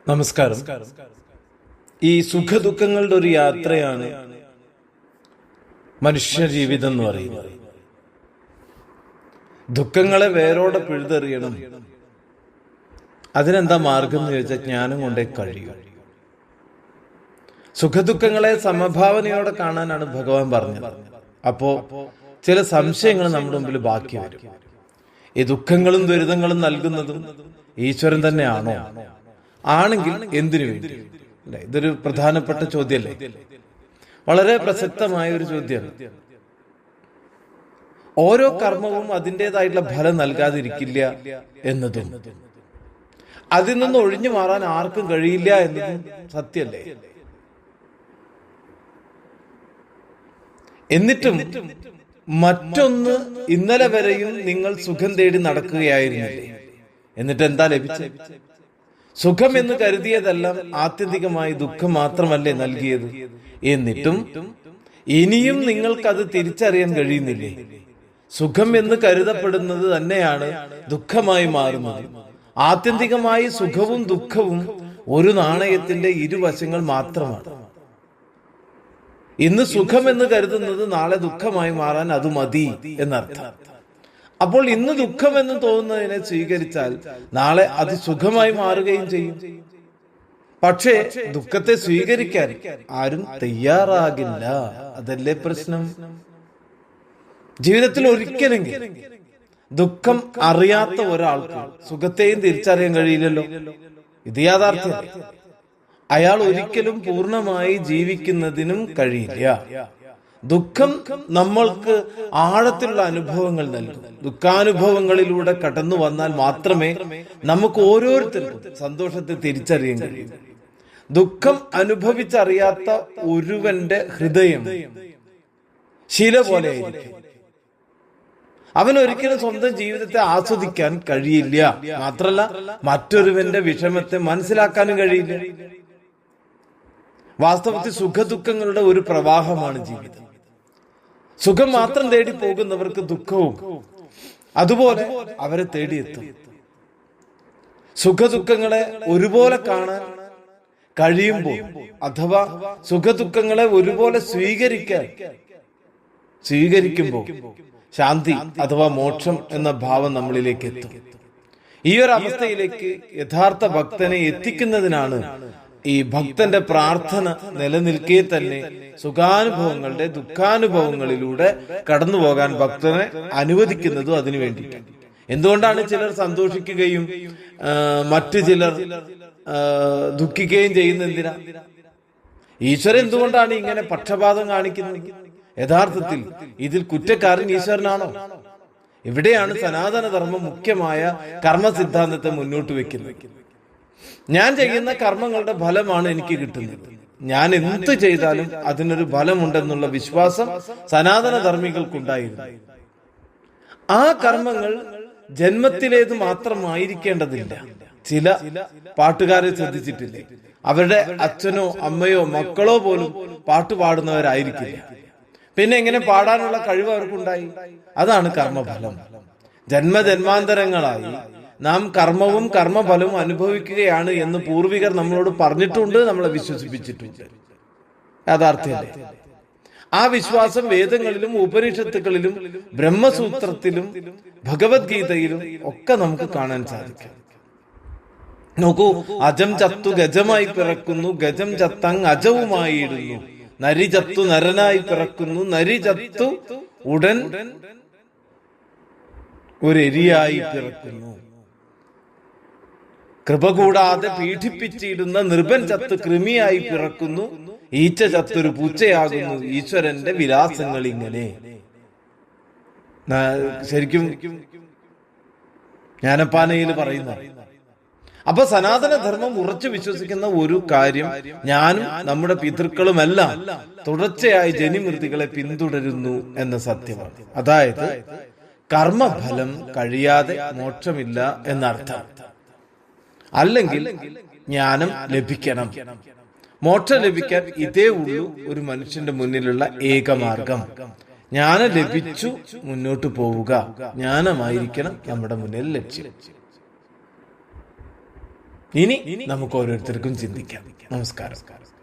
നമസ്കാരം. ഈ സുഖദുഃഖങ്ങളുടെ ഒരു യാത്രയാണ് മനുഷ്യ ജീവിതം എന്ന് പറയുന്നത്. ദുഃഖങ്ങളെ വേരോടെ പിഴുതെറിയണം. അതിനെന്താ മാർഗം എന്ന് ചോദിച്ചാൽ ജ്ഞാനം കൊണ്ടേ കഴിയും. സുഖദുഃഖങ്ങളെ സമഭാവനയോടെ കാണാനാണ് ഭഗവാൻ പറഞ്ഞത്. അപ്പോ ചില സംശയങ്ങൾ നമ്മുടെ മുമ്പിൽ ബാക്കി വരും. ഈ ദുഃഖങ്ങളും ദുരിതങ്ങളും നൽകുന്നതും ഈശ്വരൻ തന്നെയാണോ? ആണെങ്കിൽ എന്തിനു വേണ്ടി? അല്ലെ, ഇതൊരു പ്രധാനപ്പെട്ട ചോദ്യമല്ലേ, വളരെ പ്രസക്തമായ ഒരു ചോദ്യമാണ്. ഓരോ കർമ്മവും അതിൻ്റെതായിട്ടുള്ള ഫലം നൽകാതിരിക്കില്ല എന്നതും അതിൽ നിന്ന് ഒഴിഞ്ഞു മാറാൻ ആർക്കും കഴിയില്ല എന്നതും സത്യല്ലേ. എന്നിട്ടും മറ്റൊന്ന്, ഇന്നലെ വരെയും നിങ്ങൾ സുഖം തേടി നടക്കുകയായിരുന്നില്ലേ, എന്നിട്ട് എന്താ ലഭിച്ചത്? സുഖം എന്ന് കരുതിയതെല്ലാം ആത്യന്തികമായി ദുഃഖം മാത്രമല്ലേ നൽകിയത്? എന്നിട്ടും ഇനിയും നിങ്ങൾക്കത് തിരിച്ചറിയാൻ കഴിയുന്നില്ലേ? സുഖം എന്ന് കരുതപ്പെടുന്നത് തന്നെയാണ് ദുഃഖമായി മാറുന്നത്. ആത്യന്തികമായി സുഖവും ദുഃഖവും ഒരു നാണയത്തിന്റെ ഇരുവശങ്ങൾ മാത്രമാണ്. ഇന്ന് സുഖം എന്ന് കരുതുന്നത് നാളെ ദുഃഖമായി മാറാൻ അത് മതി എന്നർത്ഥം. അപ്പോൾ ഇന്ന് ദുഃഖം എന്ന് തോന്നുന്നതിനെ സ്വീകരിച്ചാൽ നാളെ അത് സുഖമായി മാറുകയും ചെയ്യും. പക്ഷേ ദുഃഖത്തെ സ്വീകരിക്കാൻ ആരും തയ്യാറാകില്ല. അതല്ലേ പ്രശ്നം. ജീവിതത്തിൽ ഒരിക്കലെങ്കിലും ദുഃഖം അറിയാത്ത ഒരാൾക്ക് സുഖത്തെയും തിരിച്ചറിയാൻ കഴിയില്ലല്ലോ. ഇത് യാഥാർത്ഥ്യം. അയാൾ ഒരിക്കലും പൂർണ്ണമായി ജീവിക്കുന്നതിനും കഴിയില്ല. ദുഃഖം നമ്മൾക്ക് ആഴത്തിലുള്ള അനുഭവങ്ങൾ നൽകും. ദുഃഖാനുഭവങ്ങളിലൂടെ കടന്നു വന്നാൽ മാത്രമേ നമുക്ക് ഓരോരുത്തർക്കും സന്തോഷത്തെ തിരിച്ചറിയാൻ കഴിയൂ. ദുഃഖം അനുഭവിച്ചറിയാത്ത ഒരുവന്റെ ഹൃദയം ശില പോലെ ആയിരിക്കും. അവനൊരിക്കലും സ്വന്തം ജീവിതത്തെ ആസ്വദിക്കാൻ കഴിയില്ല. മാത്രല്ല, മറ്റൊരുവന്റെ വിഷമത്തെ മനസ്സിലാക്കാനും കഴിയില്ല. വാസ്തവത്തിൽ സുഖദുഃഖങ്ങളുടെ ഒരു പ്രവാഹമാണ് ജീവിതം. സുഖം മാത്രം തേടി പോകുന്നവർക്ക് ദുഃഖവും അതുപോലെ അവരെ തേടിയെത്തും. സുഖദുഃഖങ്ങളെ ഒരുപോലെ കാണാൻ കഴിയുമ്പോൾ, അഥവാ സുഖദുഃഖങ്ങളെ ഒരുപോലെ സ്വീകരിക്കുമ്പോൾ ശാന്തി അഥവാ മോക്ഷം എന്ന ഭാവം നമ്മളിലേക്ക് എത്തും. ഈ ഒരു അവസ്ഥയിലേക്ക് യഥാർത്ഥ ഭക്തനെ എത്തിക്കുന്നതിനാണ് ഈ ഭക്തന്റെ പ്രാർത്ഥന നിലനിൽക്കെ തന്നെ സുഖാനുഭവങ്ങളുടെ ദുഃഖാനുഭവങ്ങളിലൂടെ കടന്നു പോകാൻ ഭക്തനെ അനുവദിക്കുന്നതും അതിനു വേണ്ടിയിട്ടാണ്. എന്തുകൊണ്ടാണ് ചിലർ സന്തോഷിക്കുകയും മറ്റു ചിലർ ദുഃഖിക്കുകയും ചെയ്യുന്ന എന്തിനാ? ഈശ്വരൻ എന്തുകൊണ്ടാണ് ഇങ്ങനെ പക്ഷപാതം കാണിക്കുന്നത്? യഥാർത്ഥത്തിൽ ഇതിൽ കുറ്റക്കാരൻ ഈശ്വരനാണോ? ഇവിടെയാണ് സനാതനധർമ്മം മുഖ്യമായ കർമ്മ സിദ്ധാന്തത്തെ മുന്നോട്ട് വെക്കുന്നത്. ഞാൻ ചെയ്യുന്ന കർമ്മങ്ങളുടെ ഫലമാണ് എനിക്ക് കിട്ടുന്നത്. ഞാൻ എന്ത് ചെയ്താലും അതിനൊരു ഫലമുണ്ടെന്നുള്ള വിശ്വാസം സനാതന ധർമ്മികൾക്കുണ്ടായിരുന്നു. ആ കർമ്മങ്ങൾ ജന്മത്തിലേത് മാത്രമായിരിക്കേണ്ടതില്ല. ചില പാട്ടുകാരെ ശ്രദ്ധിച്ചിട്ടില്ലേ? അവരുടെ അച്ഛനോ അമ്മയോ മക്കളോ പോലും പാട്ട് പാടുന്നവരായിരിക്കില്ല. പിന്നെ എങ്ങനെ പാടാനുള്ള കഴിവ് അവർക്കുണ്ടായി? അതാണ് കർമ്മഫലം. ജന്മജന്മാന്തരങ്ങളായി നാം കർമ്മവും കർമ്മഫലവും അനുഭവിക്കുകയാണ് എന്ന് പൂർവികർ നമ്മളോട് പറഞ്ഞിട്ടുണ്ട്, നമ്മളെ വിശ്വസിപ്പിച്ചിട്ടുണ്ട്. യാഥാർത്ഥ്യമല്ലേ? ആ വിശ്വാസം വേദങ്ങളിലും ഉപനിഷത്തുകളിലും ബ്രഹ്മസൂത്രത്തിലും ഭഗവത്ഗീതയിലും ഒക്കെ നമുക്ക് കാണാൻ സാധിക്കും. നോക്കൂ, അജം ചത്തു ഗജമായി പിറക്കുന്നു, ഗജം ചത്തങ് അജവുമായിടുന്നു, നരി ചത്തു നരനായി പിറക്കുന്നു, നരി ചത്തു ഉടൻ ഒരു എരിയായി പിറക്കുന്നു, കൃപ കൂടാതെ പീഡിപ്പിച്ചിടുന്ന നൃപൻ ചത്ത് കൃമിയായി പിറക്കുന്നു, ഈച്ച ചത്തൊരു പൂച്ചയാകുന്നു, ഈശ്വരന്റെ വിലാസങ്ങൾ ഇങ്ങനെ. ശരിക്കും ജ്ഞാനപ്പാനയിൽ പറയുന്ന. അപ്പൊ സനാതനധർമ്മം ഉറച്ചു വിശ്വസിക്കുന്ന ഒരു കാര്യം, ഞാനും നമ്മുടെ പിതൃക്കളുമെല്ലാം തുടർച്ചയായി ജനിമൃതികളെ പിന്തുടരുന്നു എന്ന സത്യമാണ്. അതായത് കർമ്മഫലം കഴിയാതെ മോക്ഷമില്ല എന്നർത്ഥം. അല്ലെങ്കിൽ ജ്ഞാനം ലഭിക്കണം. മോക്ഷം ലഭിക്കാൻ ഇതേ ഉള്ളൂ ഒരു മനുഷ്യന്റെ മുന്നിലുള്ള ഏകമാർഗം. ജ്ഞാനം ലഭിച്ചു മുന്നോട്ട് പോവുക. ജ്ഞാനമായിരിക്കണം നമ്മുടെ മുന്നിൽ ലക്ഷ്യം. ഇനി നമുക്ക് ഓരോരുത്തർക്കും ചിന്തിക്കാം. നമസ്കാരം.